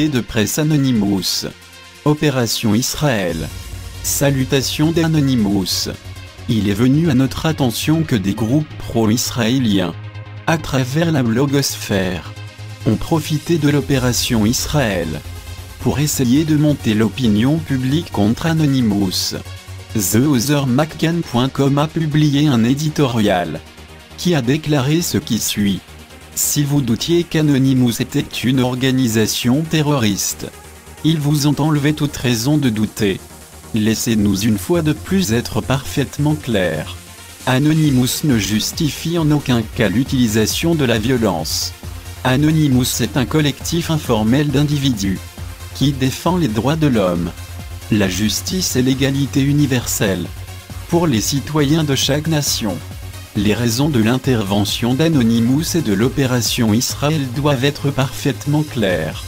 communiqué de presse Anonymous. Opération Israël. Salutations d'Anonymous. Il est venu à notre attention que des groupes pro-israéliens, à travers la blogosphère, ont profité de l'opération Israël pour essayer de monter l'opinion publique contre Anonymous. TheOtherMcCann.com a publié un éditorial qui a déclaré ce qui suit. Si vous doutiez qu'Anonymous était une organisation terroriste, ils vous ont enlevé toute raison de douter. Laissez-nous une fois de plus être parfaitement clairs. Anonymous ne justifie en aucun cas l'utilisation de la violence. Anonymous est un collectif informel d'individus qui défend les droits de l'homme, la justice et l'égalité universelle pour les citoyens de chaque nation. Les raisons de l'intervention d'Anonymous et de l'opération Israël doivent être parfaitement claires.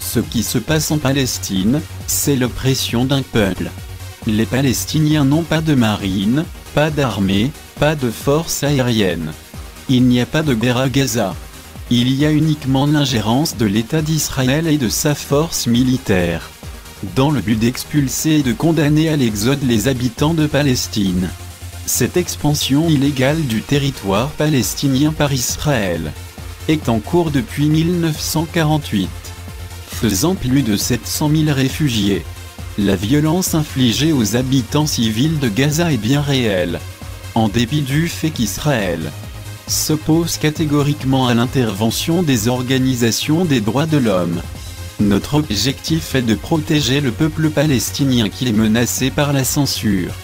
Ce qui se passe en Palestine, c'est l'oppression d'un peuple. Les Palestiniens n'ont pas de marine, pas d'armée, pas de force aérienne. Il n'y a pas de guerre à Gaza. Il y a uniquement l'ingérence de l'État d'Israël et de sa force militaire, dans le but d'expulser et de condamner à l'exode les habitants de Palestine. Cette expansion illégale du territoire palestinien par Israël est en cours depuis 1948, faisant plus de 700 000 réfugiés. La violence infligée aux habitants civils de Gaza est bien réelle, en dépit du fait qu'Israël s'oppose catégoriquement à l'intervention des organisations des droits de l'homme. Notre objectif est de protéger le peuple palestinien qui est menacé par la censure.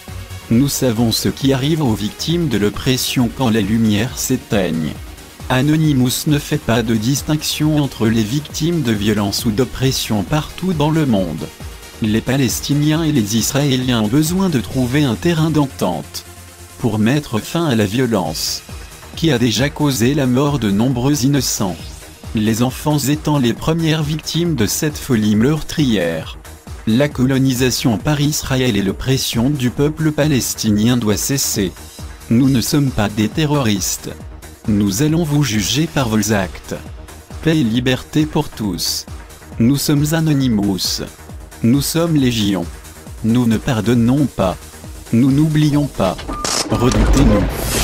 Nous savons ce qui arrive aux victimes de l'oppression quand les lumières s'éteignent. Anonymous ne fait pas de distinction entre les victimes de violence ou d'oppression partout dans le monde. Les Palestiniens et les Israéliens ont besoin de trouver un terrain d'entente pour mettre fin à la violence qui a déjà causé la mort de nombreux innocents, les enfants étant les premières victimes de cette folie meurtrière. La colonisation par Israël et l'oppression du peuple palestinien doit cesser. Nous ne sommes pas des terroristes. Nous allons vous juger par vos actes. Paix et liberté pour tous. Nous sommes Anonymous. Nous sommes Légion. Nous ne pardonnons pas. Nous n'oublions pas. Redoutez-nous.